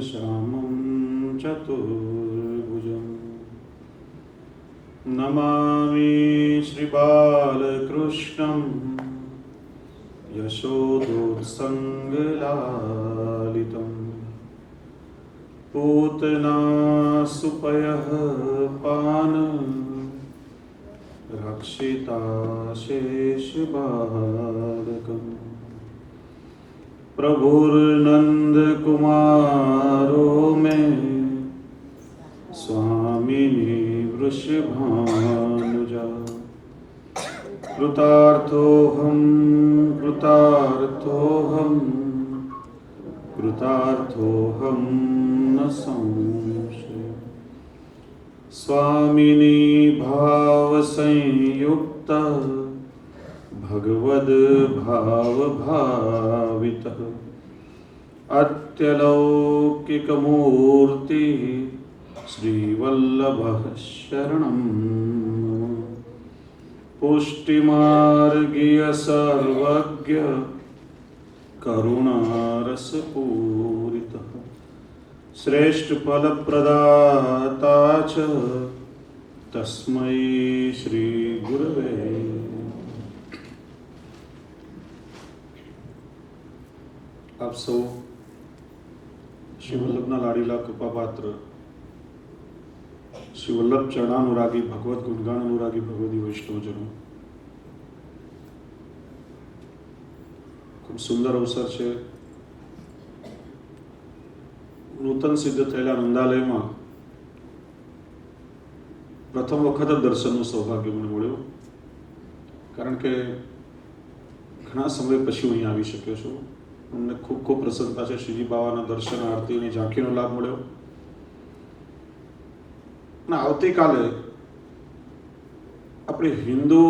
श्यामं चतुर्भुजं नमामि श्रीबालकृष्णं यशोदोत्सङ्गलालितं पूतना सुपयः पान रक्षिता शेषबालकम् प्रभुर्नन्दकुमारो मे स्वामिनी वृषभानुजा कृतार्थोऽहं न संशय स्वामिनी भावसंयुक्ता भगवद्भावभावितः अत्यलौकिकमूर्ति श्रीवल्लभः शरणं पुष्टिमार्गीय सर्वज्ञ करुणारसपूरितः श्रेष्ठफलप्रदाता च तस्मै श्रीगुरवे। આપ સૌ શ્રી વલ્લભના લાડીલા કૃપાપાત્ર શ્રી વલ્લભ ચરણાનુરાગી ભગવત ગુણગાન અનુરાગી ભગવદી વૈષ્ણવજનો, ખૂબ સુંદર અવસર છે. નૂતન સિદ્ધ થયેલા નંદાલયમાં પ્રથમ વખત જ દર્શનનું સૌભાગ્ય મને મળ્યું, કારણ કે ઘણા સમય પછી હું અહીં આવી શક્યો છું. અમને ખૂબ ખૂબ પ્રસન્નતા છે. શ્રીજી બાવાના દર્શન, આરતી અને ઝાંખીનો લાભ મળ્યો. અને આવતીકાલે આપણી હિન્દુ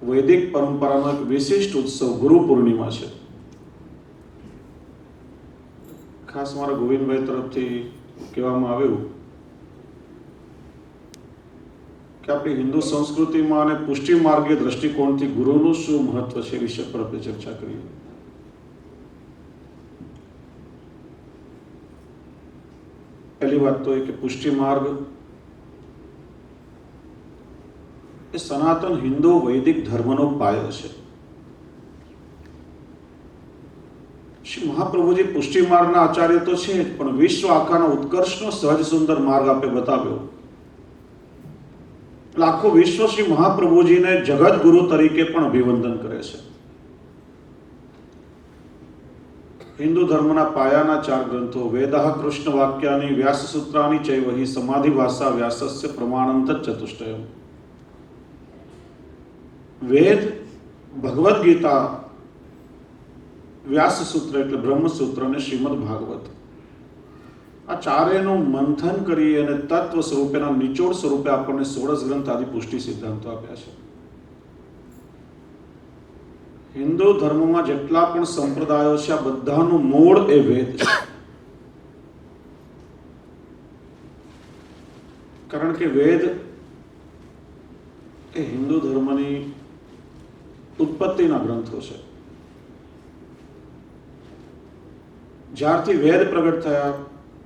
વૈદિક પરંપરાનો એક વિશિષ્ટ ઉત્સવ ગુરુ પૂર્ણિમા છે. ખાસ મારા ગોવિંદભાઈ તરફથી કહેવામાં આવ્યું કે આપણી હિન્દુ સંસ્કૃતિમાં અને પુષ્ટિ માર્ગીય દ્રષ્ટિકોણથી ગુરુનું શું મહત્વ છે એ વિષય પર આપણે ચર્ચા કરીએ. પહેલી વાત તો એ કે પુષ્ટિ માર્ગ એ સનાતન હિન્દુ વૈદિક ધર્મનો પાયો છે. શ્રી મહાપ્રભુજી પુષ્ટિ માર્ગના આચાર્ય તો છે જ, પણ વિશ્વ આખાનો ઉત્કર્ષનો સહજ સુંદર માર્ગ આપે બતાવ્યો. એટલે આખું વિશ્વ શ્રી મહાપ્રભુજીને જગત ગુરુ તરીકે પણ અભિવંદન કરે છે. હિન્દુ ધર્મના પાયાના 4 ગ્રંથો વેદઃ કૃષ્ણ વાક્યાની વ્યાસ સૂત્રાની ચૈવહી સમાધિ ભાષા વ્યાસસ્ય પ્રમાણંત ચતુષ્ટયમ. વેદ, ભગવદ્ ગીતા, વ્યાસ સૂત્ર એટલે બ્રહ્મસૂત્ર અને શ્રીમદ ભાગવત, આ ચારેયનું મંથન કરી અને તત્વ સ્વરૂપેના નિચોડ સ્વરૂપે આપણને 16 ગ્રંથ આદિ પુષ્ટિ સિદ્ધાંતો આપ્યા છે. હિન્દુ ધર્મમાં જેટલા પણ સંપ્રદાયો છે આ બધાનું મૂળ એ વેદ છે. કારણ કે વેદ એ હિન્દુ ધર્મની ઉત્પત્તિના ગ્રંથો છે. જ્યારથી વેદ પ્રગટ થયા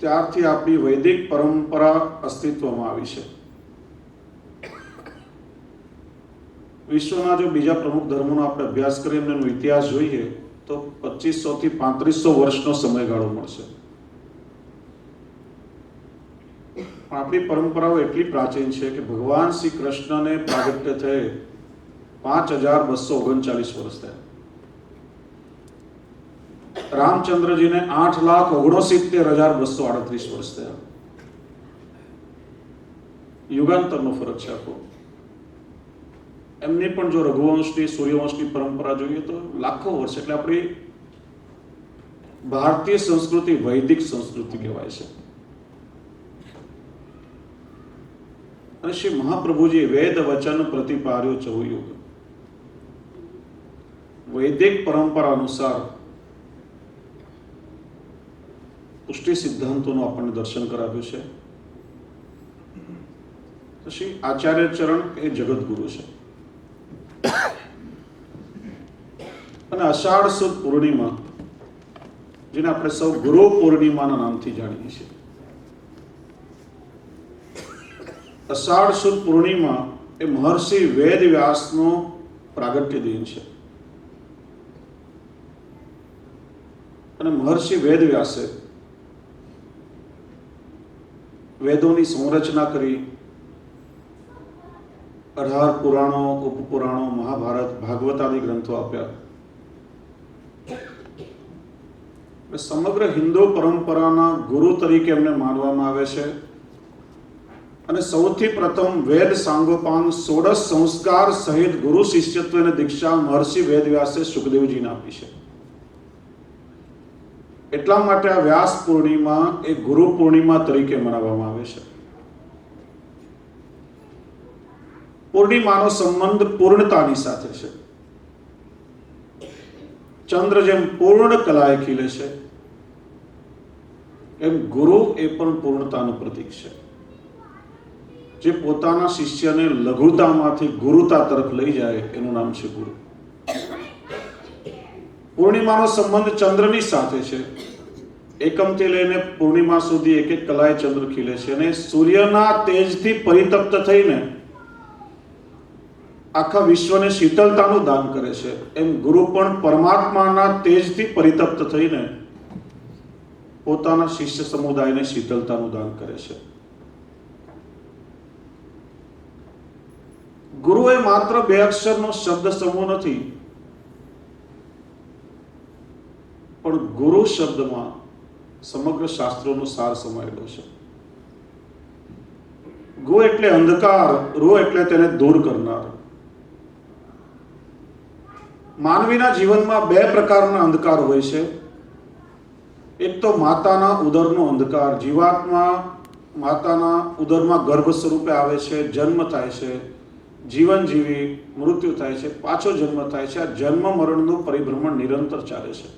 ત્યારથી આપણી વૈદિક પરંપરા અસ્તિત્વમાં આવી છે. વિશ્વના જો બીજા પ્રમુખ ધર્મોનો આપણે અભ્યાસ કરીએ અને એનો ઇતિહાસ જોઈએ તો 2500 થી 3500 વર્ષનો સમયગાળો મળશે. આપણી પરંપરાઓ એટલી પ્રાચીન છે કે ભગવાન શ્રી કૃષ્ણને પ્રાગટ્ય થયે 5239 વર્ષ થયા. રામચંદ્રજીને 8,69,238 વર્ષ થયા. યુગાંતરનો ફરક છે આખો. એમની પણ જો રઘુવંશની, સૂર્યવંશની પરંપરા જોઈએ તો લાખો વર્ષ. એટલે આપણી ભારતીય સંસ્કૃતિ વૈદિક સંસ્કૃતિ કહેવાય છે. અને શ્રી મહાપ્રભુજી વેદ વચન પ્રતિપાર્યો ચહુયુગ. વૈદિક પરંપરા અનુસાર પુષ્ટિ સિદ્ધાંતોનું આપણને દર્શન કરાવ્યું છે. તો શ્રી આચાર્ય ચરણ એ જગતગુરુ છે. અને અષાઢ સુદ પૂર્ણિમા જેને આપણે સૌ ગુરુ પૂર્ણિમાના નામથી જાણીએ છીએ. અષાઢ સુદ પૂર્ણિમા એ મહર્ષિ વેદ વ્યાસનો પ્રાગટ્ય દિન છે. અને મહર્ષિ વેદ વ્યાસે વેદોની સંરચના કરી 18 પુરાણો, ઉપપુરાણો, મહાભારત, ભાગવત આદિ ગ્રંથો આપ્યા. સમગ્ર હિન્દુ પરંપરાના ગુરુ તરીકે એમને માનવામાં આવે છે. અને સૌથી પ્રથમ વેદ સાંગોપાંગ 16 સંસ્કાર સહિત ગુરુ શિષ્યત્વની દીક્ષા મહર્ષિ વેદ વ્યાસે સુખદેવજીને આપી છે. એટલા માટે આ વ્યાસ પૂર્ણિમા એ ગુરુ પૂર્ણિમા તરીકે મનાવવામાં આવે છે. પૂર્ણિમાનો સંબંધ પૂર્ણતાની સાથે છે. ચંદ્ર જેમ પૂર્ણ કલાએ ખીલે છે, એમ ગુરુ એ પણ પૂર્ણતાનું પ્રતીક છે, જે પોતાના શિષ્યને લઘુતામાંથી ગુરુતા તરફ લઈ જાય એનું નામ છે ગુરુ. પૂર્ણિમાનો સંબંધ ચંદ્રની સાથે છે. એકમથી લઈને પૂર્ણિમા સુધી 1 કલાએ ચંદ્ર ખીલે છે અને સૂર્યના તેજથી પરિતપ્ત થઈને આખા વિશ્વને શીતળતાનું દાન કરે છે, એમ ગુરુ પણ પરમાત્માના તેજથી પરિતપ્ત થઈને પોતાના શિષ્ય સમુદાયને શીતળતાનું દાન કરે છે. ગુરુ એ માત્ર 2 અક્ષરનો શબ્દ સમૂહ નથી, પણ ગુરુ શબ્દમાં સમગ્ર શાસ્ત્રોનો સાર સમાયેલો છે. ગુ એટલે અંધકાર, રુ એટલે તેને દૂર કરનાર. માનવીના જીવનમાં 2 પ્રકારના અંધકાર હોય છે. એક તો માતાના ઉદરનો અંધકાર. જીવાત્મા માતાના ઉદરમાં ગર્ભ સ્વરૂપે આવે છે, જન્મ થાય છે, જીવન જીવી મૃત્યુ થાય છે, પાછો જન્મ થાય છે. આ જન્મ મરણનું પરિભ્રમણ નિરંતર ચાલે છે.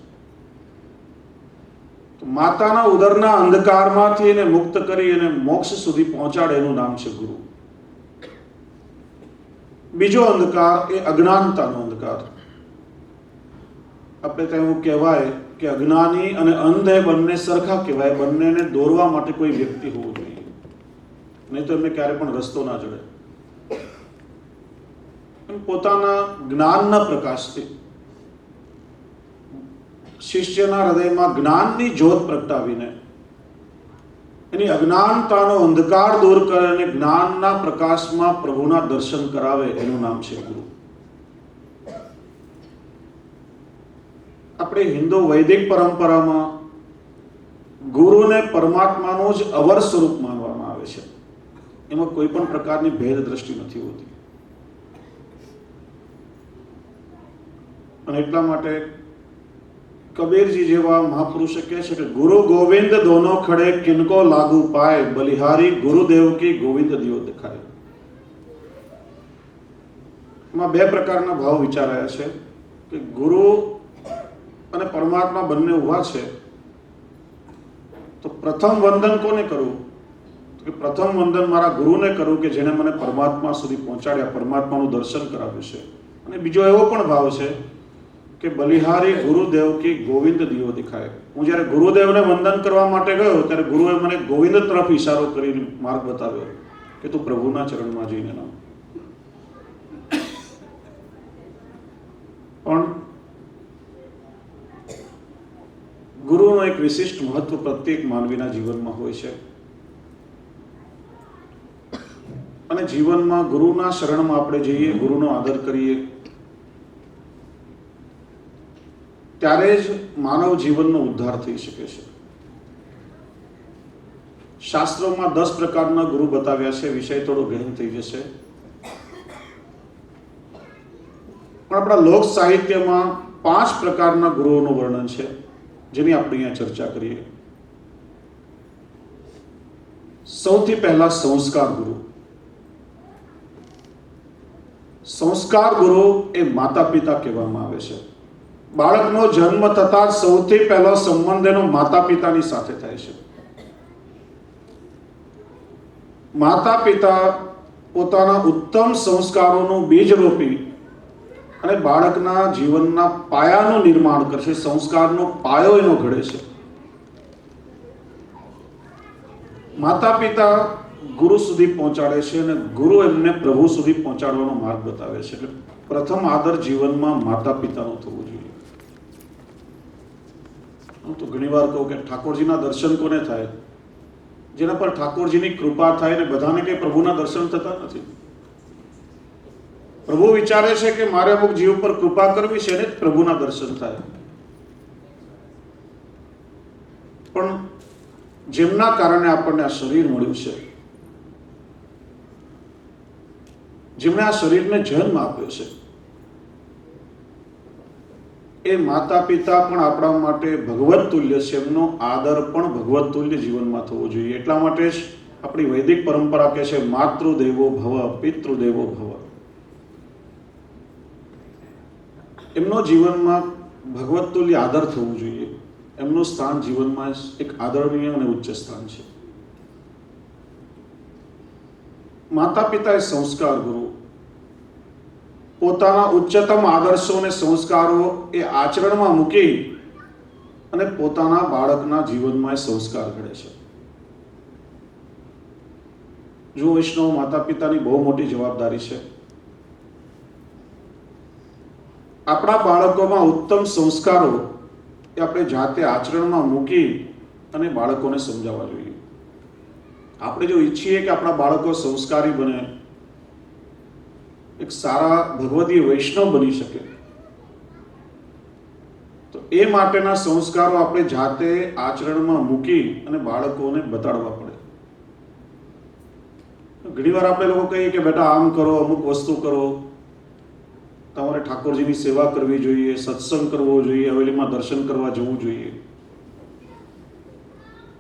તો માતાના ઉદરના અંધકારમાંથી એને મુક્ત કરી અને મોક્ષ સુધી પહોંચાડે એનું નામ છે ગુરુ. બીજો અંધકાર એ અજ્ઞાનતાનો અંધકાર. આપણે તો એવું કહેવાય કે અજ્ઞાની અને અંધ એ બંને સરખા કહેવાય. બંનેને દોરવા માટે કોઈ વ્યક્તિ હોવું જોઈએ, નહીં તો એમને ક્યારે પણ રસ્તો ના જડે. પોતાના જ્ઞાનના પ્રકાશથી શિષ્યના હૃદયમાં જ્ઞાનની જ્યોત પ્રગટાવીને એની અજ્ઞાનતાનો અંધકાર દૂર કરે અને જ્ઞાનના પ્રકાશમાં પ્રભુના દર્શન કરાવે એનું નામ છે ગુરુ. આપણે હિન્દુ વૈદિક પરંપરામાં ગુરુને પરમાત્માનું જ અવર સ્વરૂપ માનવામાં આવે છે. એમાં કોઈ પણ પ્રકારની ભેદ દ્રષ્ટિ નથી હોતી. અને એટલા માટે કબીરજી જેવા મહાપુરુષે કહે છે કે ગુરુ ગોવિંદ દોનો ખડે કિनको લાગુ પાય, બલિહારી ગુરુદેવ કી ગોવિંદ દિયો દેખાય. એમાં 2 પ્રકારના ભાવ વિચારાયા છે કે ગુરુ અને પરમાત્મા બંને ઉભા છે, તો પ્રથમ વંદન કોને કરવું? તો કે પ્રથમ વંદન મારા ગુરુને કરવું કે જેણે મને પરમાત્મા સુધી પહોંચાડ્યા, પરમાત્માનું દર્શન કરાવ્યું છે. અને બીજો એવો પણ ભાવ છે કે બલિહારી ગુરુદેવ કી ગોવિંદ દિયો દેખાય. હું જ્યારે ગુરુદેવને વંદન કરવા માટે ગયો ત્યારે ગુરુએ મને ગોવિંદ તરફ ઈશારો કરીને માર્ગ બતાવ્યો કે તું પ્રભુના ચરણમાં જઈને નામ. પણ ગુરુનું એક વિશિષ્ટ મહત્વ પ્રત્યેક માનવીના જીવનમાં હોય છે. અને જીવનમાં ગુરુના શરણમાં આપણે જઈએ, ગુરુનો આદર કરીએ, ત્યારે જ માનવ જીવનનો ઉદ્ધાર થઈ શકે છે. શાસ્ત્રોમાં 10 પ્રકારના ગુરુ બતાવ્યા છે. વિષય થોડો ગહન થઈ જશે, પણ આપણા લોક સાહિત્યમાં 5 પ્રકારના ગુરુઓનું વર્ણન છે, જેની આપણે અહીંયા ચર્ચા કરીએ. સૌથી પહેલા સંસ્કાર ગુરુ. સંસ્કાર ગુરુ એ માતા પિતા કહેવામાં આવે છે. બાળકનો જન્મ થતા સૌથી પહેલો સંબંધ એનો માતા પિતાની સાથે થાય છે. માતા પિતા પોતાના ઉત્તમ સંસ્કારોનું બીજ રોપી અને બાળકના જીવનના પાયાનું નિર્માણ કરશે, સંસ્કારનો પાયો એનો ઘડે છે. માતા પિતા ગુરુ સુધી પહોંચાડે છે અને ગુરુ એમને પ્રભુ સુધી પહોંચાડવાનો માર્ગ બતાવે છે. એટલે પ્રથમ આદર જીવનમાં માતા પિતાનો થવો જોઈએ. હું તો ઘણી વાર કહું કે ઠાકોરજીના દર્શન કોને થાય? જેના પર ઠાકોરજીની કૃપા થાય. ને બધાને કઈ પ્રભુના દર્શન થતા નથી. પ્રભુ વિચારે છે કે મારે અમુક જીવ પર કૃપા કરવી છે ને પ્રભુના દર્શન થાય. પણ જેમના કારણે આપણને આ શરીર મળ્યું છે, જેમણે આ શરીરને જન્મ આપ્યો છે, એ માતા પિતા પણ આપણા માટે ભગવત તુલ્ય છે. એમનો આદર પણ ભગવત તુલ્ય જીવનમાં થવો જોઈએ. એટલા માટે જ આપણી વૈદિક પરંપરા કહે છે માતૃદેવો ભવ, પિતૃદેવો ભવ. એમનો જીવનમાં ભગવત તુલ્ય આદર થવું જોઈએ. એમનું સ્થાન જીવનમાં એક આદરણીય અને ઉચ્ચ સ્થાન છે. માતા પિતા એ સંસ્કાર ગુરુ. પોતાના ઉચ્ચતમ આદર્શો અને સંસ્કારો એ આચરણમાં મૂકી અને પોતાના બાળકના જીવનમાં એ સંસ્કાર ઘડે છે. જો વૈષ્ણવ માતા પિતાની બહુ મોટી જવાબદારી છે. આપણા બાળકોમાં ઉત્તમ સંસ્કારો એ આપણે જાતે આચરણમાં મૂકી અને બાળકોને સમજાવવા જોઈએ. આપણે જો ઈચ્છીએ કે આપણા બાળકો સંસ્કારી બને, એક સારા ભગવદીય વૈષ્ણવ બની શકે, તો એ માટેના સંસ્કારો આપણે જાતે આચરણમાં મૂકી અને બાળકોને બતાડવા પડે. ઘણી વાર આપણે લોકો કહીએ કે બેટા આમ કરો, અમુક વસ્તુ કરો, તમારે ઠાકોરજીની સેવા કરવી જોઈએ, સત્સંગ કરવો જોઈએ, હવેલીમાં દર્શન કરવા જવું જોઈએ.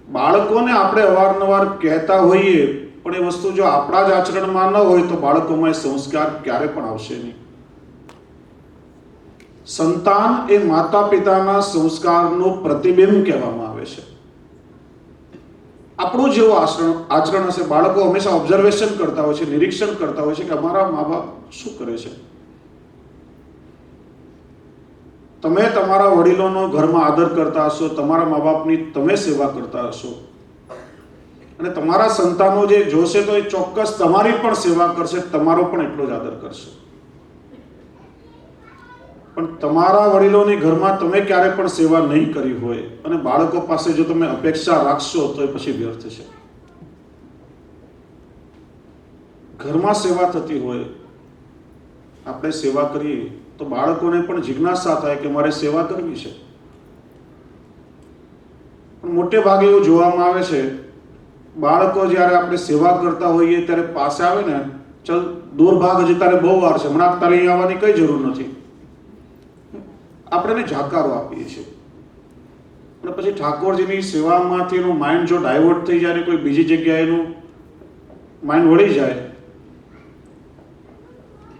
બાળકોને આપણે અવારનવાર કહેતા હોઈએ, પણ એ વસ્તુ જો આપણા જ આચરણમાં ન હોય તો બાળકોમાં એ સંસ્કાર ક્યારે પણ આવશે નહીં. સંતાન એ માતા પિતાના સંસ્કારનું પ્રતિબિંબ કહેવામાં આવે છે. આપણું જેવું આચરણ હશે, બાળકો હંમેશા ઓબ્ઝર્વેશન કરતા હોય છે, નિરીક્ષણ કરતા હોય છે કે અમારા મા બાપ શું કરે છે. તમે તમારા વડીલોનો ઘરમાં આદર કરતા હશો, તમારા મા બાપની તમે સેવા કરતા હશો, અને તમારા સંતાનો જે જોશે તો એ ચોક્કસ તમારી પણ સેવા કરશે, તમારો પણ એટલો જ આદર કરશે. પણ તમારા વડીલોની ઘરમાં તમે ક્યારે પણ સેવા નહીં કરી હોય અને બાળકો પાસે જો તમે અપેક્ષા રાખશો તો એ પછી વ્યર્થ છે. ઘરમાં સેવા થતી હોય, આપણે સેવા કરીએ તો બાળકોને પણ જિજ્ઞાસા થાય કે મારે સેવા કરવી છે. પણ મોટે ભાગે એવું જોવામાં આવે છે, બાળકો જ્યારે આપણે સેવા કરતા હોઈએ ત્યારે પાસે આવે ને, ચલ દૂર ભાગ, હજી તારે બહુ વાર છે, હમણાં તારે અહીં આવવાની કઈ જરૂર નથી, આપણે એને જાકારો આપીએ છીએ. અને પછી ઠાકોરજીની સેવામાંથી એનું માઇન્ડ જો ડાયવર્ટ થઈ જાય, કોઈ બીજી જગ્યાએ એનું માઇન્ડ વળી જાય,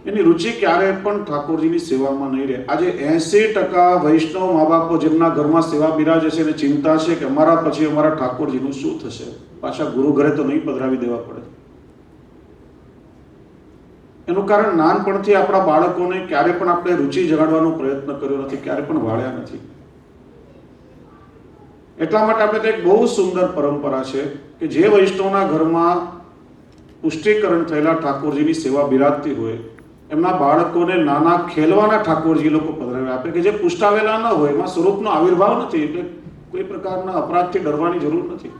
એની રુચિ ક્યારે પણ ઠાકોરજીની સેવામાં નહીં રહે. આજે 80% વૈષ્ણવ મા બાપો જેમના ઘરમાં સેવા બિરાજે છે એને ચિંતા છે કે અમારા પછી અમારા ઠાકોરજીનું શું થશે, પાછા ગુરુ ઘરે તો નહીં પધરાવી દેવા પડે. એનું કારણ નાનપણથી આપણા બાળકોને ક્યારે પણ આપણે રુચિ જગાડવાનો પ્રયત્ન કર્યો નથી, ક્યારે પણ વાળ્યા નથી. એટલા માટે આપણે એક બહુ સુંદર પરંપરા છે કે જે વૈષ્ણવના ઘરમાં પુષ્ટિકરણ થયેલા ઠાકોરજીની સેવા બિરાજતી હોય, એમના બાળકોને નાના ખેલવાના ઠાકોરજી લોકો પધરાવી આપે કે જે પુષ્ટાવેલા ન હોય, એમાં સ્વરૂપનો આવિર્ભાવ નથી, એટલે કોઈ પ્રકારના અપરાધથી ડરવાની જરૂર નથી.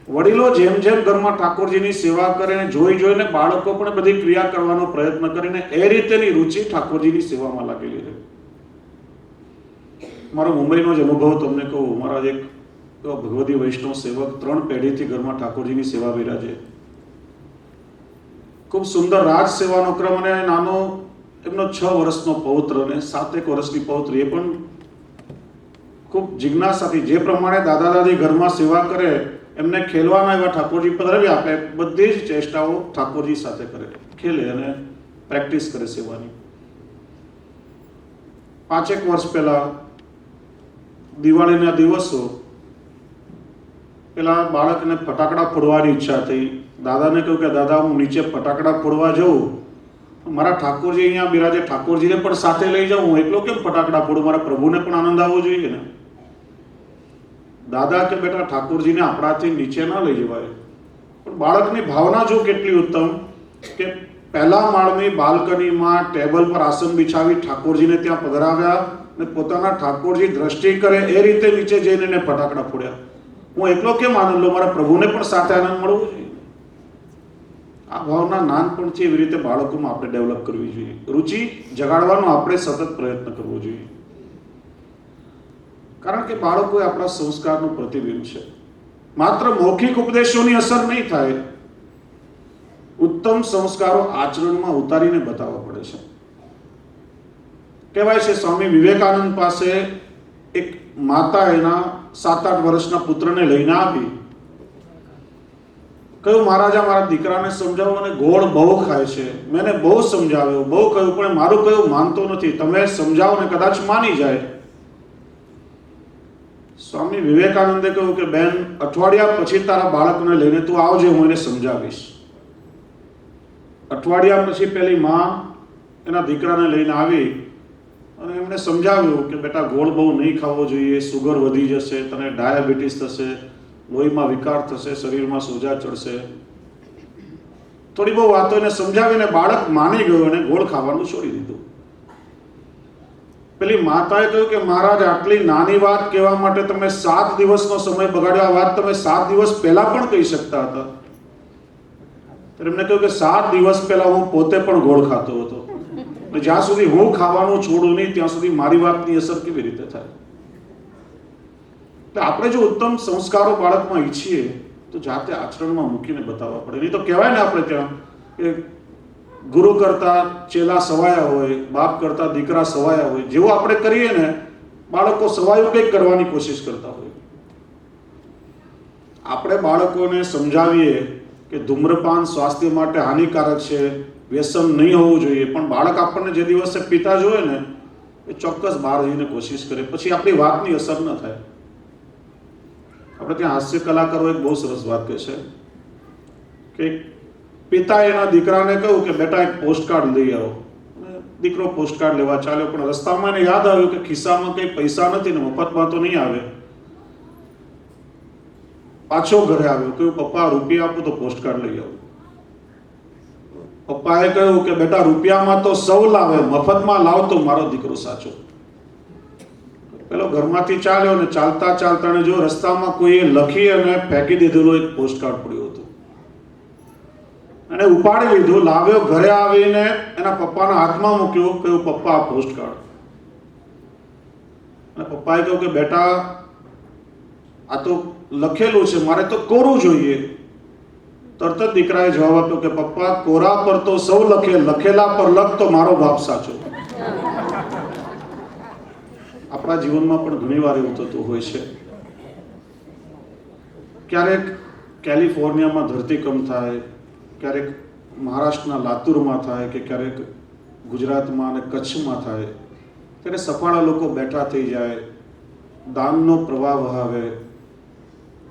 વડીલો જેમ જેમ ઘરમાં ઠાકોરજીની સેવા કરે ને જોઈ જોઈને બાળકો પણ બધી ક્રિયા કરવાનો પ્રયત્ન કરીને એ રીતેની રુચિ ઠાકોરજીની સેવામાં લાગેલી રહે. મારો મુંબઈનો જ અનુભવ તમને કહું. મારા એક ભગવદી વૈષ્ણવ સેવક 3 પેઢીથી ઘરમાં ઠાકોરજીની સેવા બિરાજે. ખૂબ સુંદર રાજ સેવાનો ક્રમ, અને નાનો એમનો 6 વર્ષનો પૌત્ર અને 7 વર્ષની પૌત્રી, એ પણ ખૂબ જિજ્ઞાસાથી જે પ્રમાણે દાદા દાદી ઘરમાં સેવા કરે એમને ખેલવાના એવા ઠાકોરજી પધરાવી આપે, બધી જ ચેષ્ટાઓ ઠાકોરજી સાથે કરે, ખેલે અને પ્રેક્ટિસ કરે સેવાની. 5 વર્ષ પહેલા દિવાળીના દિવસો, પેલા બાળકને ફટાકડા ફોડવાની ઈચ્છા થઈ. દાદાને કહ્યું કે દાદા હું નીચે ફટાકડા ફોડવા જાઉં મારા ઠાકોરજી અહીંયા બિરાજે, ઠાકોરજીને પણ સાથે લઈ જાઉં, હું એકલો કેમ ફટાકડા ફોડું? મારા પ્રભુને પણ આનંદ આવવો જોઈએ ને. દાદા કે બેટા ઠાકોરજીને આપણાથી નીચે ના લઈ જવાય. પણ બાળકની ભાવના જો કેટલી ઉત્તમ કે પહેલા માળની બાલ્કનીમાં ટેબલ પર આસન બિછાવી ઠાકોરજીને ત્યાં પધરાવ્યા ને પોતાના ઠાકોરજી દ્રષ્ટિ કરે એ રીતે નીચે જઈને એને ફટાકડા ફોડ્યા. હું એકલો કેમ આનંદ લઉં? મારા પ્રભુને પણ સાથે આનંદ મળવો જોઈએ. આ ભાવના નાનપણથી એવી રીતે બાળકોમાં આપણે ડેવલપ કરવી જોઈએ. રુચિ જગાડવાનો આપણે સતત પ્રયત્ન કરવો જોઈએ. કારણ કે બાળકો એ આપણા સંસ્કારનું પ્રતિબિંબ છે. માત્ર મૌખિક ઉપદેશોની અસર નહીં થાય, ઉત્તમ સંસ્કારો આચરણમાં ઉતારીને બતાવવા પડે છે. કહેવાય છે સ્વામી વિવેકાનંદ પાસે એક માતા એના 7-8 વર્ષના પુત્રને લઈને આવી. કહ્યું, મહારાજા મારા દીકરાને સમજાવો, અને ગોળ બહુ ખાય છે. મેં એને બહુ સમજાવ્યો, બહુ કહ્યું, પણ મારું કહ્યું માનતો નથી. તમે સમજાવો ને કદાચ માની જાય. સ્વામી વિવેકાનંદે કહ્યું કે બેન, અઠવાડિયા પછી તારા બાળકને લઈને તું આવજે, હું એને સમજાવીશ. અઠવાડિયા પછી પેલી માં એના દીકરાને લઈને આવી અને એમને સમજાવ્યું કે બેટા ગોળ બહુ નહીં ખાવો જોઈએ, સુગર વધી જશે, તને ડાયાબિટીસ થશે, લોહીમાં વિકાર થશે, શરીરમાં સોજા ચડશે. થોડી બહુ વાતો એને સમજાવીને બાળક માની ગયો અને ગોળ ખાવાનું છોડી દીધું. પેલી માતાએ કહ્યું કે મહારાજ, આટલી નાની વાત કહેવા માટે તમે 7 દિવસનો સમય બગાડ્યો. આ વાત તમે 7 દિવસ પહેલા પણ કહી શકતા હતા. એમને કહ્યું કે 7 દિવસ પહેલા હું પોતે પણ ગોળ ખાતો હતો. જ્યાં સુધી હું ખાવાનું છોડું નહીં ત્યાં સુધી મારી વાતની અસર કેવી રીતે થાય? એટલે આપણે જો ઉત્તમ સંસ્કારો બાળકમાં ઈચ્છીએ તો જાતે આચરણમાં મૂકીને બતાવવા પડે. નહીં તો કહેવાય ને આપણે ત્યાં કે ગુરુ કરતા ચેલા સવાયા હોય, બાપ કરતા દીકરા સવાયા હોય. જેવું આપણે કરીએ ને, બાળકો સવાયું કંઈક કરવાની કોશિશ કરતા હોય. આપણે બાળકોને સમજાવીએ કે ધૂમ્રપાન સ્વાસ્થ્ય માટે હાનિકારક છે, વ્યસન નહીં હોવું જોઈએ, પણ બાળક આપણને જે દિવસે પિતા જોવે ને એ ચોક્કસ બહાર જઈને કોશિશ કરે, પછી આપણી વાતની અસર ન થાય. આપણે ત્યાં હાસ્ય કલાકારો એક બહુ સરસ વાત કહે છે કે પિતા એના દીકરાને કહ્યું કે બેટા એક પોસ્ટકાર્ડ લઈ આવો. દીકરો પોસ્ટકાર્ડ લેવા ચાલ્યો, પણ રસ્તામાં એને યાદ આવ્યું કે ખિસ્સામાં કંઈ પૈસા નથી ને મફતમાં તો નહીં આવે. પાછો ઘરે આવ્યો, કહ્યું પપ્પા રૂપિયા આપો તો પોસ્ટકાર્ડ લઈ આવો. પપ્પાએ કહ્યું કે બેટા રૂપિયામાં તો સૌ લાવે, મફતમાં લાવ તો મારો દીકરો સાચો. પેલો ઘરમાંથી ચાલ્યો અને ચાલતા ચાલતા જો રસ્તામાં કોઈએ લખી અને ફેંકી દીધેલું એક પોસ્ટકાર્ડ પડ્યું હતું. એને ઉપાડી લીધું, લાવ્યો, ઘરે આવીને એના પપ્પાના હાથમાં મૂક્યું, કહ્યું પપ્પા આ પોસ્ટકાર્ડ. અને પપ્પાએ કહ્યું કે બેટા આ તો લખેલું છે, મારે તો કોરું જોઈએ. તરત જ દીકરાએ જવાબ આપ્યો કે પપ્પા કોરા પર તો સૌ લખે, લખેલા પર લખ તો મારો બાપ સાચો. આપણા જીવનમાં પણ ઘણીવાર એવું થતું હોય છે. ક્યારેક કેલિફોર્નિયામાં ધરતીકંપ થાય, ક્યારેક મહારાષ્ટ્રના લાતુરમાં થાય, કે ક્યારેક ગુજરાતમાં અને કચ્છમાં થાય, ત્યારે સફાળા લોકો બેઠા થઈ જાય, દાનનો પ્રવાહ વહાવે,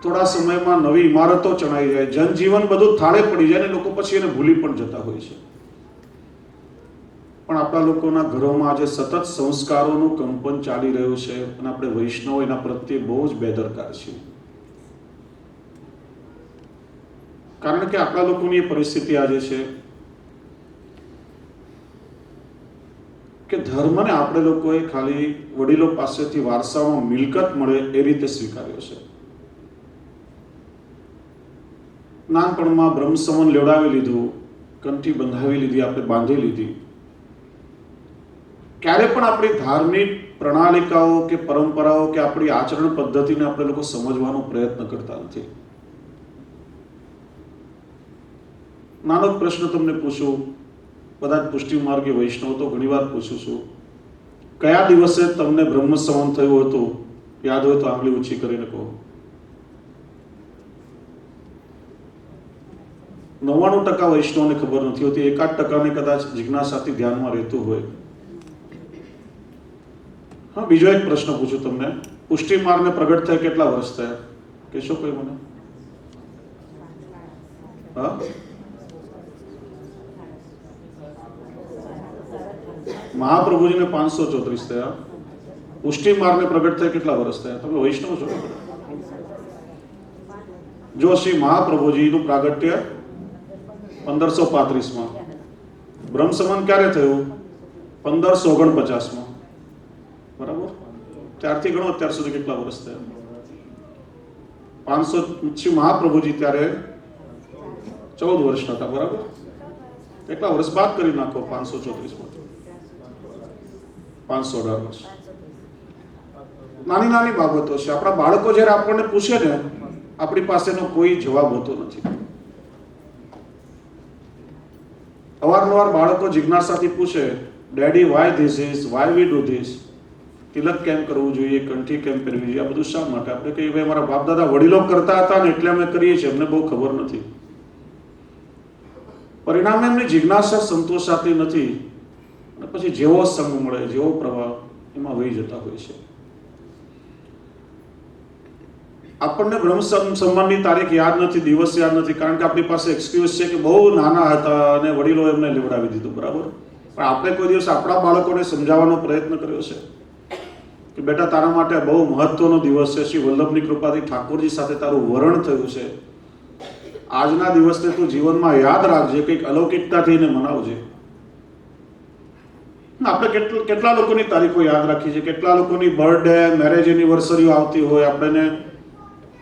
થોડા સમયમાં નવી ઇમારતો ચણાઈ જાય, જનજીવન બધું થાળે પડી જાય ને લોકો પછી એને ભૂલી પણ જતા હોય છે. પણ આપણા લોકોના ઘરોમાં આજે સતત સંસ્કારોનું કંપન ચાલી રહ્યું છે અને આપણે વૈષ્ણવો એના પ્રત્યે બહુ જ બેદરકાર છીએ. કારણ કે આપણા લોકોની એ પરિસ્થિતિ આજે છે કે ધર્મને આપણે લોકોએ ખાલી વડીલો પાસેથી વારસામાં મિલકત મળે એ રીતે સ્વીકાર્યો છે. નાનપણમાં બ્રહ્મસમન લેવડાવી લીધું, કંઠી બંધાવી લીધી, આપણે બાંધી લીધી. ક્યારે પણ આપણી ધાર્મિક પ્રણાલિકાઓ કે પરંપરાઓ કે આપણી આચરણ પદ્ધતિને આપણે લોકો સમજવાનો પ્રયત્ન કરતા નથી. નાનો પ્રશ્ન તમને પૂછું, બધા જ પુષ્ટિ માર્ગી વૈષ્ણવ તો ઘણીવાર પૂછું છું, કયા દિવસે તમને બ્રહ્મસમન થયું હતું? યાદ હોય તો આંગળી ઊંચી કરીને કહો. 99% વૈષ્ણવને ખબર નથી હોતી, 1% કદાચ જિજ્ઞાસાથી ધ્યાનમાં રહેતું હોય. હા, બીજો એક પ્રશ્ન પૂછું તમને, પુષ્ટિ માર્ગને પ્રગટ થયા કેટલા વર્ષ થયા? કહેશો કોઈ મને? હા, મહાપ્રભુજીને 534 થયા. પુષ્ટિ માર્ગને પ્રગટ થાય કેટલા વર્ષ થયા? તમે વૈષ્ણવ છો. જો શ્રી મહાપ્રભુજીનું પ્રાગટ્ય 1535માં, બ્રહ્મ સમાન ક્યારે થયું? 1549માં. બરાબર. ત્યારથી ગણો અત્યાર સુધી કેટલા વર્ષ થયા? 500 શ્રી મહાપ્રભુજી ત્યારે 14 વર્ષના હતા. બરાબર. કેટલા વર્ષ બાદ કરી નાખો 534 માં? 518 વર્ષ. નાની નાની બાબતો છે. આપણા બાળકો જ્યારે આપણને પૂછે ને, આપણી પાસેનો કોઈ જવાબ હોતો નથી. અવારનવાર બાળકો જિજ્ઞાસાથી પૂછે, daddy why this is, why we do this, તિલક કેમ કરવું જોઈએ, કંઠી કેમ પહેરવી જોઈએ, આ બધું શા માટે? આપણે કહીએ ભાઈ મારા બાપ દાદા વડીલો કરતા હતા ને એટલે અમે કરીએ છીએ, અમને બહુ ખબર નથી. પરિણામે એમની જિજ્ઞાસા સંતોષાતી નથી અને પછી જેવો સંગ મળે, જેવો પ્રવાહ, એમાં વહી જતા હોય છે. આપણને બ્રહ્મ સન્માનની તારીખ યાદ નથી, દિવસ યાદ નથી, કારણ કે આપણી પાસે એક્સક્યુઝ છે કે બહુ નાના હતા અને વડીલો એમને લેવડાવી દીધું. બરાબર. પણ આપણે કોઈ દિવસ આપણા બાળકોને સમજાવવાનો પ્રયત્ન કર્યો છે કે બેટા તારા માટે બહુ મહત્વનો દિવસ છે, શ્રી વલ્લભની કૃપાથી ઠાકોરજી સાથે તારું વરણ થયું છે, આજના દિવસને તું જીવનમાં યાદ રાખજે, કંઈક અલૌકિકતા થઈને મનાવજે. આપણે કેટલા લોકોની તારીખો યાદ રાખી છે, કેટલા લોકોની બર્થડે, મેરેજ એનિવર્સરીઓ આવતી હોય, આપણે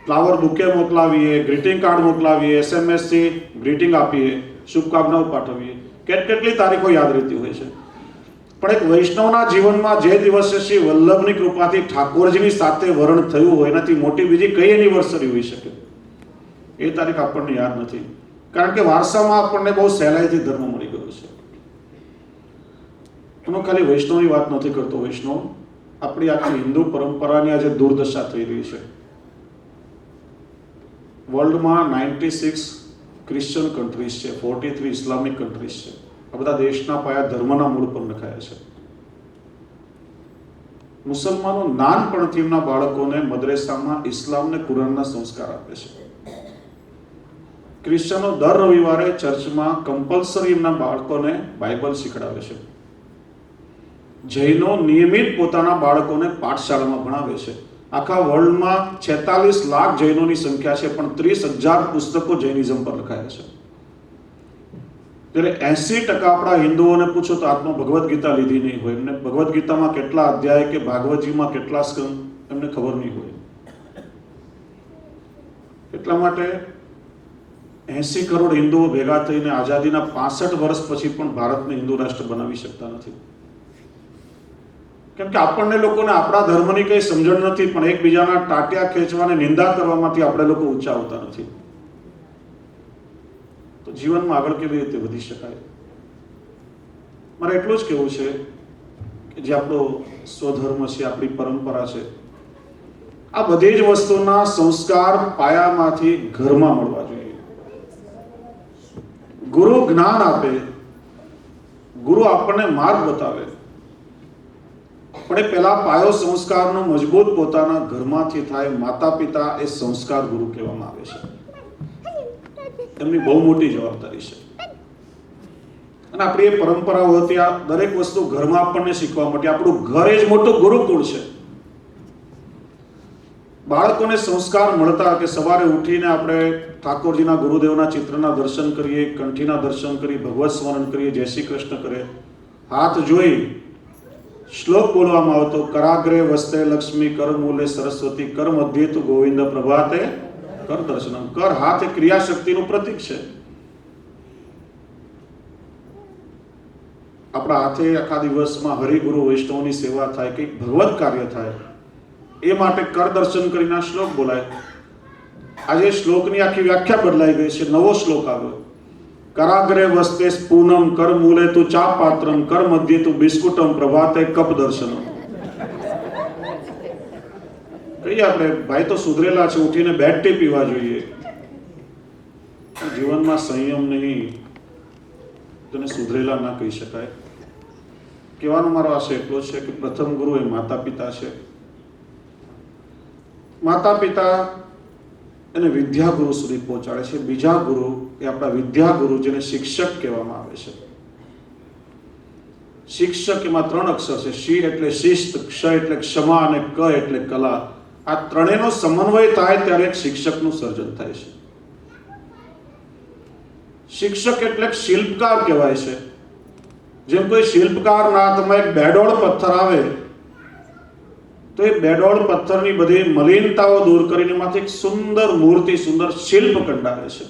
ફ્લાવર બુકે મોકલાવીએ, ગ્રીટિંગ કાર્ડ મોકલાવીએ, SMS થી ગ્રીટિંગ આપીએ, શુભકામનાઓ પાઠવીએ, કેટલી તારીખો યાદ રહેતી હોય છે. પણ એક વૈષ્ણવના જીવનમાં જે દિવસે શ્રી વલ્લભની કૃપાથી ઠાકોરજીની સાથે વરણ થયું હોય, એનાથી મોટી બીજી કઈ એનિવર્સરી હોઈ શકે? એ તારીખ આપણને યાદ નથી, કારણ કે વારસામાં આપણને બહુ સહેલાઈથી ધર્મ મળી ગયો છે. હું ખાલી વૈષ્ણવની વાત નથી કરતો. વૈષ્ણવ આપણી આખી હિન્દુ પરંપરાની આજે દુર્દશા થઈ રહી છે. વર્લ્ડમાં 96 ક્રિશ્ચિયન કન્ટ્રીઝ છે, 43 ઇસ્લામિક કન્ટ્રીઝ છે. આ બધા દેશના પાયા ધર્મના મૂળ પર નખાયા છે. મુસલમાનો નાનપણથી એમના બાળકોને મદ્રેસામાં ઇસ્લામને કુરાનના સંસ્કાર આપે છે. ક્રિશ્ચનો દર રવિવારે ચર્ચમાં કમ્પલસરી એમના બાળકોને બાઇબલ શીખડાવે છે. જૈનો નિયમિત પોતાના બાળકોને પાઠશાળામાં ભણાવે છે. આખા વર્લ્ડમાં 46 લાખ જૈનોની સંખ્યા છે, પણ 30,000 પુસ્તકો જૈનિઝમ પર લખાયા છે. ત્યારે 80% આપણા હિન્દુઓને પૂછો તો આત્મા ભગવદ્ ગીતા લીધી નહીં હોય, એમને ભગવદ્ ગીતામાં કેટલા અધ્યાય કે ભાગવતજીમાં કેટલા સ્કંદ એમને ખબર નહીં હોય. એટલા માટે 80 કરોડ હિન્દુઓ ભેગા થઈને આઝાદીના 65 વર્ષ પછી પણ ભારતને હિન્દુ રાષ્ટ્ર બનાવી શકતા નથી. કેમ કે આપણને લોકોને આપણા ધર્મની કઈ સમજણ નથી, પણ એકબીજાના ટાટિયા ખેંચવાને નિંદા કરવામાંથી આપણે લોકો ઊંચા આવતા નથી. તો જીવનમાં આગળ કેવી રીતે વધી શકાય? મારે એટલું જ કહેવું છે કે જે આપણો સ્વધર્મ છે, આપણી પરંપરા છે, આ બધી જ વસ્તુના સંસ્કાર પાયામાંથી ઘરમાં મળવા જોઈએ. ગુરુ જ્ઞાન આપે, ગુરુ આપણને માર્ગ બતાવે, પણ એ પહેલા પાયો સંસ્કારનો મજબૂત પોતાના ઘરમાંથી થાય. માતા પિતા એ સંસ્કાર ગુરુ કહેવામાં આવે છે. એમની બહુ મોટી જવાબદારી છે. અને આપણી એ પરંપરાઓ હતી, આ દરેક વસ્તુ ઘરમાં આપણને શીખવા માટે. આપણું ઘર એ જ મોટું ગુરુકુળ છે. બાળકોને સંસ્કાર મળતા કે સવારે ઉઠીને આપણે ઠાકોરજીના ગુરુદેવના ચિત્રના દર્શન કરીએ, કંઠીના દર્શન કરીએ, ભગવત સ્મરણ કરીએ, જય શ્રી કૃષ્ણ કરીએ, હાથ જોઈ શ્લોક બોલવામાં આવતો, કરાગ્રે વસ્તે લક્ષ્મી, કર મૂલે સરસ્વતી, કર મધ્યે તુ ગોવિંદ, પ્રભાતે કર દર્શનમ. કર હાથ એ ક્રિયાશક્તિનું પ્રતીક છે. આપણા હાથે આખા દિવસમાં હરિગુરુ વૈષ્ણવની સેવા થાય, કંઈક ભગવત કાર્ય થાય, એ માટે કર દર્શન કરીને શ્લોક બોલાય. આજે શ્લોકની આખી વ્યાખ્યા બદલાઈ ગઈ છે. નવો શ્લોક આવ્યો, કરાગ્રે વસ્તે પૂનમ, કર મૂલે તુ ચા પાત્રમ, કર મધ્યે તુ બિસ્કુટમ, પ્રભાતે કપ દર્શનમ. કહીએ આપણે ભાઈ તો સુધરેલા છે, ઉઠીને બેડ ટી પીવા જોઈએ. જીવનમાં સંયમ નહીં, તેને સુધરેલા ના કહી શકાય. કહેવાનો મારો આશય એટલો છે કે પ્રથમ ગુરુ એ માતા પિતા છે. માતા પિતા એને વિદ્યાગુરુ સુધી પહોંચાડે છે. બીજા ગુરુ એ આપણા વિદ્યાગુરુ, જેને શિક્ષક કહેવામાં આવે છે. શિક્ષક એમાં 3 અક્ષર છે. શી એટલે શિસ્ત, ક્ષ એટલે ક્ષમા અને ક એટલે કલા. આ ત્રણેયનો સમન્વય થાય ત્યારે એક શિક્ષકનું સર્જન થાય છે. શિક્ષક એટલે શિલ્પકાર કહેવાય છે. જેમ કોઈ શિલ્પકારના હાથમાં એક બેડોળ પથ્થર આવે તો એ બેડોળ પથ્થરની બધી મલિનતાઓ દૂર કરીને એમાંથી એક સુંદર મૂર્તિ, સુંદર શિલ્પ કંડારે છે.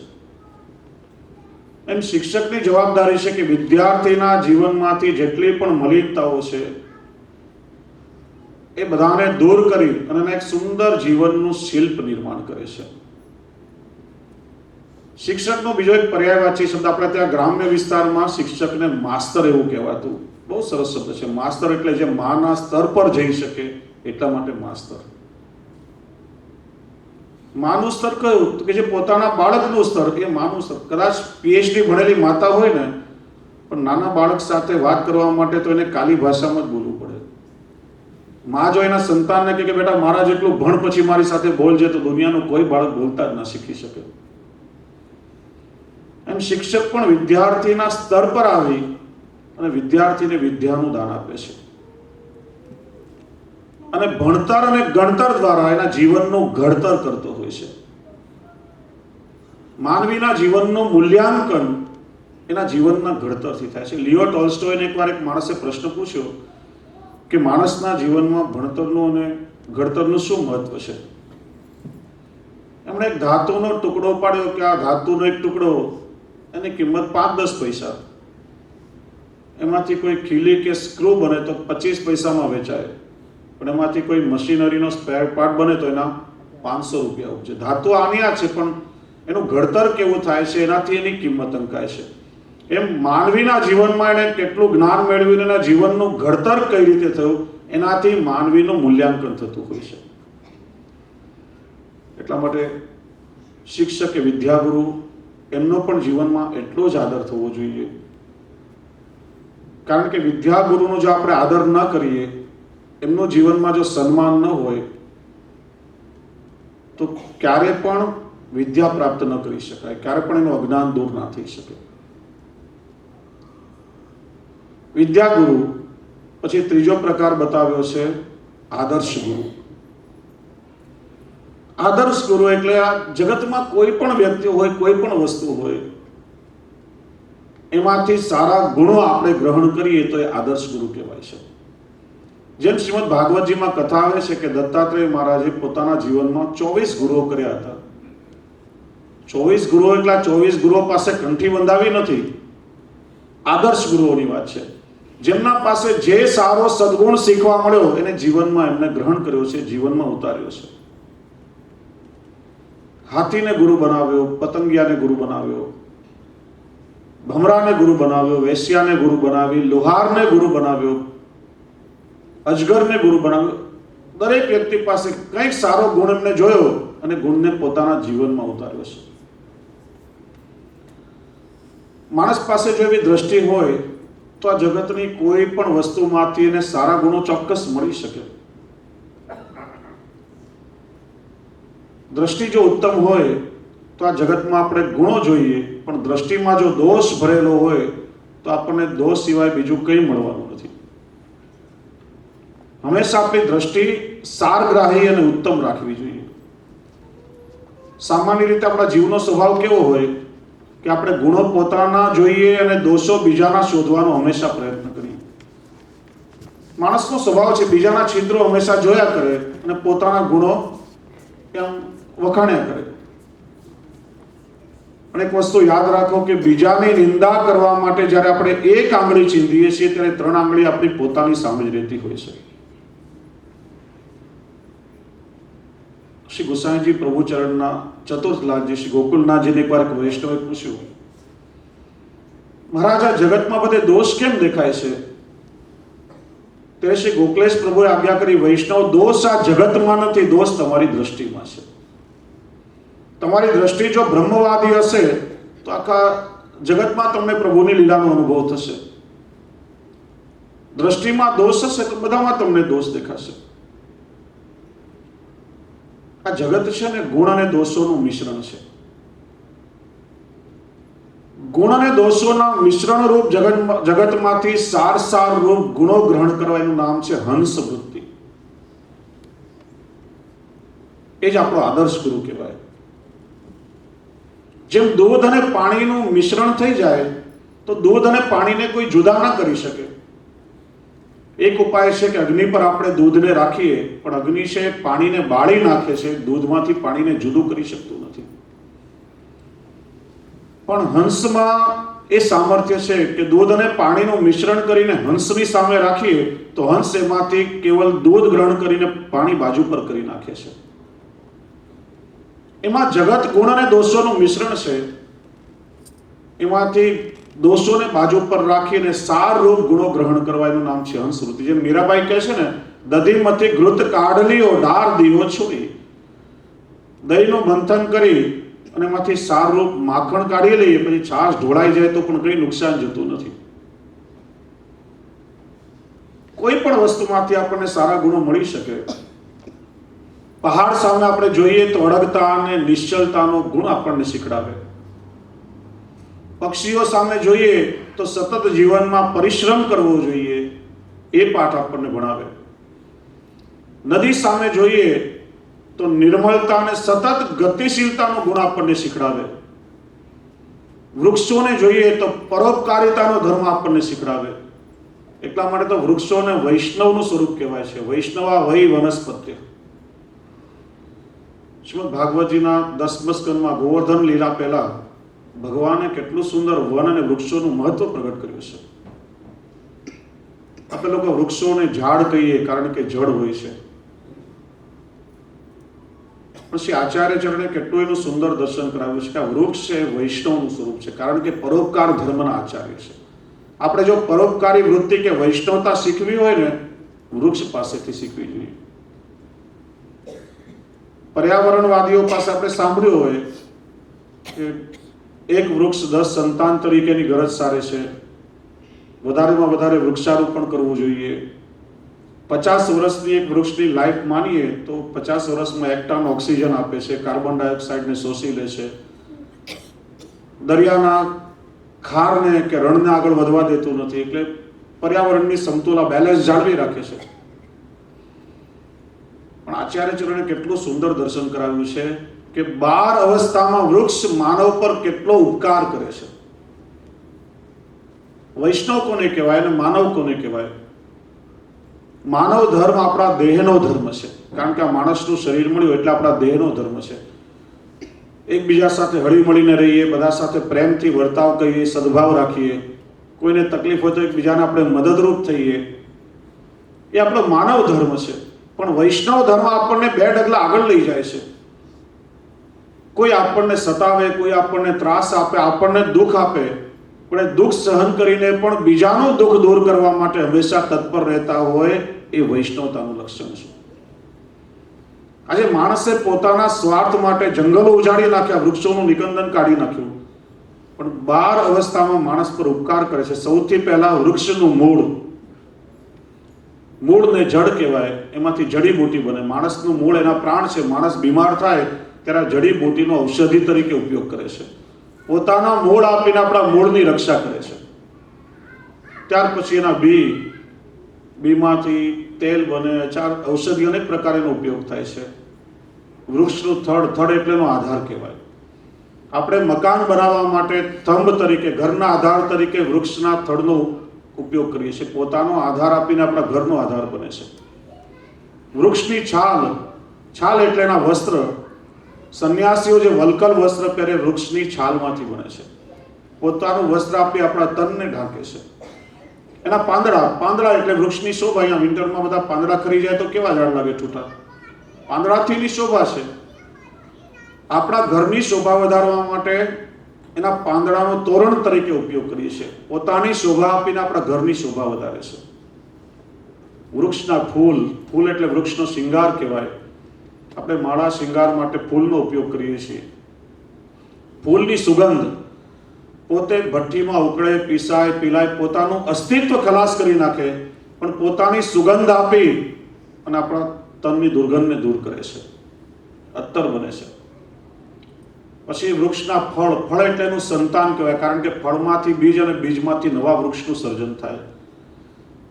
એમ શિક્ષકની જવાબદારી છે કે વિદ્યાર્થીના જીવનમાંથી જેટલી પણ મલિનતાઓ છે એ બધાને દૂર કરી અને એને એક સુંદર જીવનનું શિલ્પ નિર્માણ કરે છે. શિક્ષકનો બીજો એક પર્યાયવાચી શબ્દ આપણે ત્યાં ગ્રામ્ય વિસ્તારમાં શિક્ષકને માસ્તર એવું કહેવાતું. બહુ સરસ શબ્દ છે. માસ્તર એટલે જે માના સ્તર પર જઈ શકે એટલા માટે માસ્તર. માનું સ્તર કયું? કે જે પોતાના બાળકનું સ્તર, એ માનું સ્તર. કદાચ પીએચડી ભણેલી માતા હોય ને, પણ નાના બાળક સાથે વાત કરવા માટે તો એને કાલી ભાષામાં જ બોલવું પડે. માં જો એના સંતાનને કહે કે બેટા મારા જેટલું ભણ પછી મારી સાથે બોલજે, તો દુનિયાનું કોઈ બાળક બોલતા જ ના શીખી શકે. એમ શિક્ષક પણ વિદ્યાર્થીના સ્તર પર આવી અને વિદ્યાર્થીને વિદ્યાનું દાન આપે છે અને ભણતર અને ગણતર દ્વારા એના જીવનનું ઘડતર કરતો હોય છે. માનવીના જીવનનું મૂલ્યાંકન એના જીવનના ઘડતરથી થાય છે. લિયો ટોલ્સ્ટોયને એકવાર એક માણસે પ્રશ્ન પૂછ્યો કે માણસના જીવનમાં ભણતરનું અને ઘડતરનું શું મહત્વ છે? એમણે એક ધાતુનો ટુકડો પાડ્યો કે આ ધાતુનો એક ટુકડો, એની કિંમત 5-10 પૈસા. એમાંથી કોઈ ખીલી કે સ્ક્રૂ બને તો 25 પૈસામાં વેચાય, પણ એમાંથી કોઈ મશીનરીનો સ્પેર પાર્ટ બને તો એના 500 રૂપિયા ઉપજે. ધાતુ આની આ છે, પણ એનું ઘડતર કેવું થાય છે એનાથી એની કિંમત અંકાય છે. એમ માનવીના જીવનમાં એને કેટલું જ્ઞાન મેળવ્યું, એના જીવનનું ઘડતર કઈ રીતે થયું, એનાથી માનવીનું મૂલ્યાંકન થતું હોય છે. એટલા માટે શિક્ષક કે વિદ્યાગુરુ એમનો પણ જીવનમાં એટલો જ આદર થવો જોઈએ. કારણ કે વિદ્યાગુરુનો જો આપણે આદર ન કરીએ, એમનું જીવનમાં જો સન્માન ન હોય, તો ક્યારે પણ વિદ્યા પ્રાપ્ત ન કરી શકાય, ક્યારે પણ એનું અજ્ઞાન દૂર ના થઈ શકે. વિદ્યાગુરુ પછી ત્રીજો પ્રકાર બતાવ્યો છે આદર્શ ગુરુ. આદર્શ ગુરુ એટલે આ જગતમાં કોઈ પણ વ્યક્તિ હોય, કોઈ પણ વસ્તુ હોય, એમાંથી સારા ગુણો આપણે ગ્રહણ કરીએ તો એ આદર્શ ગુરુ કહેવાય છે. જેમ શ્રીમદ ભાગવતજીમાં કથા આવે છે કે દત્તાત્રેય મહારાજે પોતાના જીવનમાં 24 ગુરુઓ કર્યા હતા. 24 ગુરુઓ એટલે 24 ગુરુઓ પાસે કંઠી બંધાવી નથી, આદર્શ ગુરુઓની વાત છે. જેમના પાસે જે સારો સદગુણ શીખવા મળ્યો એને જીવનમાં એમને ગ્રહણ કર્યો છે, જીવનમાં ઉતાર્યો છે. હાથીને ગુરુ બનાવ્યો, પતંગિયાને ગુરુ બનાવ્યો, ભમરાને ગુરુ બનાવ્યો, વેશ્યાને ગુરુ બનાવી, લોહારને ગુરુ બનાવ્યો, અજગરને ગુરુ બનાવ્યો. દરેક વ્યક્તિ પાસે કંઈક સારો ગુણ એમને જોયો અને ગુણને પોતાના જીવનમાં ઉતાર્યો છે. માણસ પાસે જો એવી દ્રષ્ટિ હોય તો આ જગતની કોઈ પણ વસ્તુમાંથી એને સારા ગુણો ચોક્કસ મળી શકે. દ્રષ્ટિ જો ઉત્તમ હોય તો આ જગતમાં આપણે ગુણો જોઈએ, પણ દ્રષ્ટિમાં જો દોષ ભરેલો હોય તો આપણને દોષ સિવાય બીજું કંઈ મળવાનું નથી. હંમેશા આપણી દ્રષ્ટિ સારગ્રાહી અને ઉત્તમ રાખવી જોઈએ. સામાન્ય રીતે આપણા જીવનો સ્વભાવ કેવો હોય કે આપણે ગુણો પોતાના જોઈએ અને દોષો બીજાના શોધવાનો હંમેશા પ્રયત્ન કરીએ. માણસનો સ્વભાવ છે બીજાના છિદ્રો હંમેશા જોયા કરે અને પોતાના ગુણો એમ વખાણ્યા કરે. અને એક વસ્તુ યાદ રાખો કે બીજાની નિંદા કરવા માટે જ્યારે આપણે એક આંગળી ચીંધીએ છીએ ત્યારે 3 આંગળી આપણી પોતાની સામે જ રહેતી હોય છે. શ્રી ગુસાઈજી પ્રભુચરણના ચતુર્થલાલજી શ્રી ગોકુલનાથજીને એકવાર એક વૈષ્ણવે પૂછ્યું, મહારાજ આ જગતમાં બધે દોષ કેમ દેખાય છે? ત્યારે શ્રી ગોકલેશ પ્રભુએ આજ્ઞા કરી, વૈષ્ણવ દોષ આ જગતમાં નથી, દોષ તમારી દ્રષ્ટિમાં છે. તમારી દ્રષ્ટિ જો બ્રહ્મવાદી હશે તો આખા જગતમાં તમને પ્રભુની લીલાનો અનુભવ થશે. દ્રષ્ટિમાં દોષ હશે તો બધામાં તમને દોષ દેખાશે. આ જગત છે ને ગુણ અને દોષોનું મિશ્રણ છે. ગુણ અને દોષોના મિશ્રણ રૂપ જગતમાંથી સાર રૂપ ગુણો ગ્રહણ કરવા એનું નામ છે હંસ વૃત્તિ. એ જ આપણો આદર્શ ગુરુ કહેવાય. જેમ દૂધ અને પાણીનું મિશ્રણ થઈ જાય તો દૂધ અને પાણીને કોઈ જુદા ના કરી શકે. એક ઉપાય છે કે અગ્નિ પર આપણે દૂધને રાખીએ, પણ અગ્નિ છે પાણીને બાળી નાખે છે, દૂધમાંથી પાણીને જુદું કરી શકતું નથી. પણ હંસમાં એ સામર્થ્ય છે કે દૂધ અને પાણીનું મિશ્રણ કરીને હંસની સામે રાખીએ તો હંસ એમાંથી કેવલ દૂધ ગ્રહણ કરીને પાણી બાજુ પર કરી નાખે છે. એમાં જગત ગુણ અને દોષોનું મિશ્રણ છે. એમાંથી દોષોને બાજુ પર રાખીને સાર રૂપ ગુણો ગ્રહણ કરવા એનું નામ છે હંસ વૃત્તિ. જેમ મીરાબાઈ કહે છે ને, દધીમાંથી ઘૃત કાઢલીઓ ડાર દીવો છોડી. દહીંનું મંથન કરી અને એમાંથી સાર રૂપ માખણ કાઢી લઈએ, પછી છાશ ઢોળાઈ જાય તો પણ કઈ નુકસાન જતું નથી. કોઈ પણ વસ્તુમાંથી આપણને સારા ગુણો મળી શકે. પહાડ સામે આપણે જોઈએ તો અડગતા અને નિશ્ચલતાનો ગુણ આપણને શીખડાવે. પક્ષીઓ સામે જોઈએ તો સતત જીવનમાં પરિશ્રમ કરવો જોઈએ, એ પાઠ આપણને ભણાવે. નદી સામે જોઈએ તો નિર્મળતા અને સતત ગતિશીલતાનો ગુણ આપણને શીખડાવે. વૃક્ષોને જોઈએ તો પરોપકારિતાનો ધર્મ આપણને શીખડાવે. એટલા માટે તો વૃક્ષોને વૈષ્ણવનું સ્વરૂપ કહેવાય છે. વૈષ્ણવા વૈ વનસ્પત્ય. શ્રીમદ ભાગવતજીના 10મા સ્કંદમાં ગોવર્ધન લીલા પહેલા ભગવાને કેટલું સુંદર વન અને વૃક્ષોનું મહત્વ પ્રગટ કર્યું છે. આપણે લોકો વૃક્ષોને ઝાડ કહીએ કારણ કે જડ હોય છે, પણ શ્રી આચાર્ય ચરણે કેટલું એનું સુંદર દર્શન કરાવ્યું છે કે આ વૃક્ષ છે વૈષ્ણવનું સ્વરૂપ છે, કારણ કે પરોપકાર ધર્મના આચાર્ય છે. આપણે જો પરોપકારી વૃત્તિ કે વૈષ્ણવતા શીખવી હોય ને, વૃક્ષ પાસેથી શીખવી જોઈએ. પર્યાવરણવાદીઓ પાસે આપણે સાંભળ્યું હોય કે એક વૃક્ષ 10 સંતાન તરીકેની ગરજ સારે છે. વધારેમાં વધારે વૃક્ષારોપણ કરવું જોઈએ. 50 વર્ષની એક વૃક્ષની લાઈફ માનીએ તો 50 વર્ષમાં 1 ટન ઓક્સિજન આપે છે, કાર્બન ડાયોક્સાઇડને શોષી લે છે, દરિયાના ખારને કે રણને આગળ વધવા દેતું નથી. એટલે પર્યાવરણની સમતુલા બેલેન્સ જાળવી રાખે છે. પણ આચાર્ય ચરણે કેટલું સુંદર દર્શન કરાવ્યું છે કે 12 અવસ્થામાં વૃક્ષ માનવ પર કેટલો ઉપકાર કરે છે. વૈષ્ણવ કોને કહેવાય અને માનવ કોને કહેવાય? માનવ ધર્મ આપણા દેહનો ધર્મ છે, કારણ કે આ માણસનું શરીર મળ્યું એટલે આપણા દેહનો ધર્મ છે. એકબીજા સાથે હળી મળીને રહીએ, બધા સાથે પ્રેમથી વર્તાવ કરીએ, સદભાવ રાખીએ, કોઈને તકલીફ હોય તો એકબીજાને આપણે મદદરૂપ થઈએ, એ આપણો માનવ ધર્મ છે. પણ વૈષ્ણવ ધર્મ આપણને 2 ડગલા આગળ લઈ જાય છે. કોઈ આપણને સતાવે, કોઈ આપણને ત્રાસ આપે, આપણને દુઃખ આપે, પણ એ દુઃખ સહન કરીને પણ બીજાનું દુઃખ દૂર કરવા માટે હંમેશા તત્પર રહેતા હોય, એ વૈષ્ણવતાનું લક્ષણ છે. આજે માણસે પોતાના સ્વાર્થ માટે જંગલો ઉજાડી નાખ્યા, વૃક્ષોનું નિકંદન કાઢી નાખ્યું, પણ 12 અવસ્થામાં માણસ પર ઉપકાર કરે છે. સૌથી પહેલા વૃક્ષનું મૂળને જડ કહેવાય, એમાંથી જડીબુટી બને. માણસનું મૂળ એના પ્રાણ છે. માણસ બીમાર થાય ત્યારે જડીબુટીનો ઔષધિ તરીકે ઉપયોગ કરે છે. પોતાના મૂળ આપીને આપણા મૂળની રક્ષા કરે છે. ત્યાર પછી એના બીમાંથી તેલ બને, અચાર, ઔષધિ, અનેક પ્રકારનો ઉપયોગ થાય છે. વૃક્ષનું થડ એટલે એનો આધાર કહેવાય. આપણે મકાન બનાવવા માટે સ્તંભ તરીકે, ઘરના આધાર તરીકે વૃક્ષના થડનો ઉપયોગ કરીએ છીએ. પોતાનો આધાર આપીને આપણા ઘરનો આધાર બને છે. વૃક્ષની છાલ એટલે એના વસ્ત્ર. સંન્યાસીઓ જે વલકલ વસ્ત્ર પહેરે વૃક્ષની છાલમાંથી બને છે. પોતાનું વસ્ત્ર આપી આપણા તનને ઢાંકે છે. એના પાંદડા એટલે વૃક્ષની શોભા. અહીંયા વિન્ટરમાં બધા પાંદડા ખરી જાય તો કેવા ઝાડ લાગે, છૂટા. પાંદડાથીની શોભા છે. આપણા ઘરની શોભા વધારવા માટે એના પાંદડાનો તોરણ તરીકે ઉપયોગ કરીએ છીએ. પોતાની શોભા આપીને આપણા ઘરની શોભા વધારે છે. વૃક્ષના ફૂલ એટલે વૃક્ષનો શિંગાર કહેવાય. આપણે માળા શિંગાર માટે ફૂલનો ઉપયોગ કરીએ છીએ. ફૂલની સુગંધ પોતે ભઠ્ઠીમાં ઉકળે, પીસાય, પીલાય, પોતાનું અસ્તિત્વ ખલાસ કરી નાખે, પણ પોતાની સુગંધ આપી અને આપણા તનની દુર્ગંધને દૂર કરે છે, અત્તર બને છે. પછી વૃક્ષના ફળ, ફળ એટલે એનું સંતાન કહેવાય, કારણ કે ફળમાંથી બીજ અને બીજમાંથી નવા વૃક્ષનું સર્જન થાય.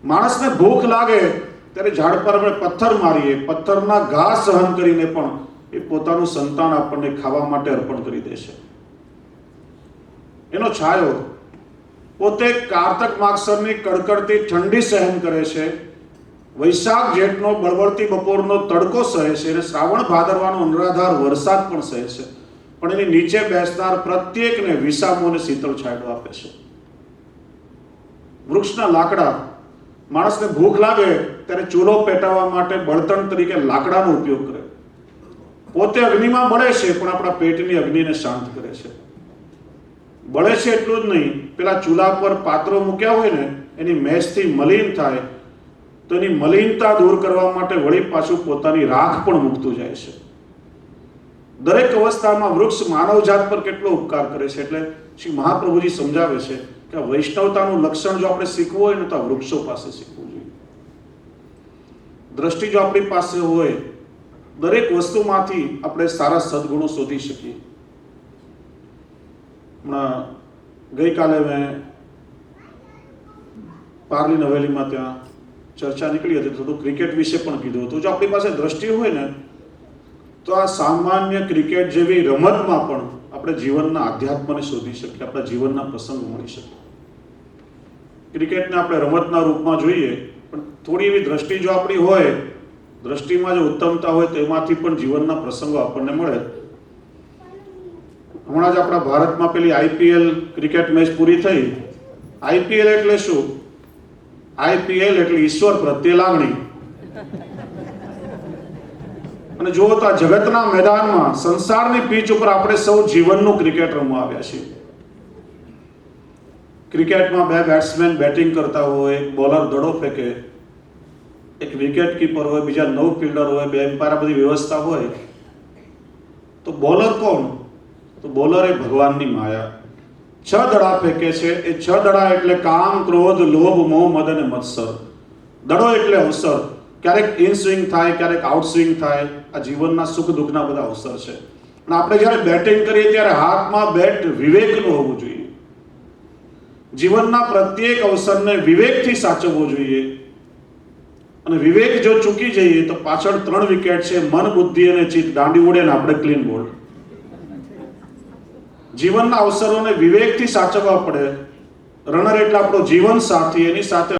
માણસને ભૂખ લાગે ત્યારે ઝાડ પર આપણે પથ્થર મારીએ, પથ્થરના ઘા સહન કરીને પણ એ પોતાનું સંતાન આપણને ખાવા માટે અર્પણ કરી દે છે. એનો છાંયો પોતે કારતક માગસરની કડકડતી ઠંડી સહન કરે છે, વૈશાખ જેઠનો બળબળતી બપોરનો તડકો સહે છે, અને શ્રાવણ ભાદરવાનો અનરાધાર વરસાદ પણ સહે છે, પણ એની નીચે બેસનાર પ્રત્યેકને વિસામો અને શીતળ છાંયડો આપે છે. વૃક્ષના લાકડા, માણસને ભૂખ લાગે ત્યારે ચૂલો પેટાવવા માટે બળતણ તરીકે લાકડાનો ઉપયોગ કરે. પોતે અગ્નિમાં બળે છે, પણ આપણા પેટની અગ્નિને શાંત કરે છે. બળે છે એટલું જ નહીં, પેલા ચૂલા પર પાત્રો મૂક્યા હોય ને એની મેસથી મલિન થાય તો એની મલિનતા દૂર કરવા માટે વળી પાછું પોતાની રાખ પણ મૂકતું જાય છે. દરેક અવસ્થામાં વૃક્ષ માનવજાત પર કેટલો ઉપકાર કરે છે. એટલે શ્રી મહાપ્રભુજી સમજાવે છે કે વૈષ્ણવતાનું લક્ષણ જો આપણે શીખવું હોય ને તો આ વૃક્ષો પાસે શીખવું જોઈએ. દ્રષ્ટિ જો આપણી પાસે હોય, દરેક વસ્તુમાંથી આપણે સારા સદગુણો શોધી શકીએ. હમણાં ગઈકાલે મેં પાર્લી નવેલીમાં ત્યાં ચર્ચા નીકળી હતી, થોડું ક્રિકેટ વિશે પણ કીધું હતું. જો આપણી પાસે દ્રષ્ટિ હોય ને તો આ સામાન્ય ક્રિકેટ જેવી રમતમાં પણ આપણે જીવનના આધ્યાત્મને શોધી શકીએ, આપણા જીવનના પ્રસંગો મળી શકે. ક્રિકેટને આપણે રમતના રૂપમાં જોઈએ, પણ થોડી એવી દ્રષ્ટિ જો આપણી હોય, દ્રષ્ટિમાં જો ઉત્તમતા હોય તો એમાંથી પણ જીવનના પ્રસંગો આપણને મળે. હમણાં જ આપણા ભારતમાં પેલી IPL ક્રિકેટ મેચ પૂરી થઈ. IPL એટલે શું? IPL એટલે ઈશ્વર પ્રત્યે લાગણી. અને જુઓ તો આ જગતના મેદાનમાં, સંસારની પીચ ઉપર આપણે સૌ જીવનનું ક્રિકેટ રમવા આવ્યા છીએ. ક્રિકેટમાં બે બેટ્સમેન બેટિંગ કરતા હોય, બોલર દડો ફેંકે, એક વિકેટ કીપર હોય, બીજા 9 ફિલ્ડર હોય, બે એમ્પાયર, બધી વ્યવસ્થા હોય. તો બોલર કોણ? તો બોલર એ ભગવાનની માયા. 6 દડા ફેંકે છે. એ 6 દડા એટલે કામ, ક્રોધ, લોભ, મોહ, મદ અને મત્સર. દડો એટલે અવસર. ક્યારેક ઇન સ્વિંગ થાય, ક્યારેક આઉટ સ્વિંગ થાય. આ જીવનના સુખ દુઃખના બધા અવસર છે. અને આપણે જ્યારે બેટિંગ કરીએ ત્યારે હાથમાં બેટ વિવેકનું હોવું જોઈએ. જીવનના પ્રત્યેક અવસરને વિવેકથી સાચવવો જોઈએ. અને વિવેક જો ચૂકી જઈએ તો પાછળ 3 વિકેટ છે, મન, બુદ્ધિ અને ચિત્ત. દાંડી ઉડે ને આપણે ક્લીન બોલ્ડ. જીવનના અવસરોને વિવેકથી સાચવવા પડે. રનર એટલે આપણો જીવન સાથી, એની સાથે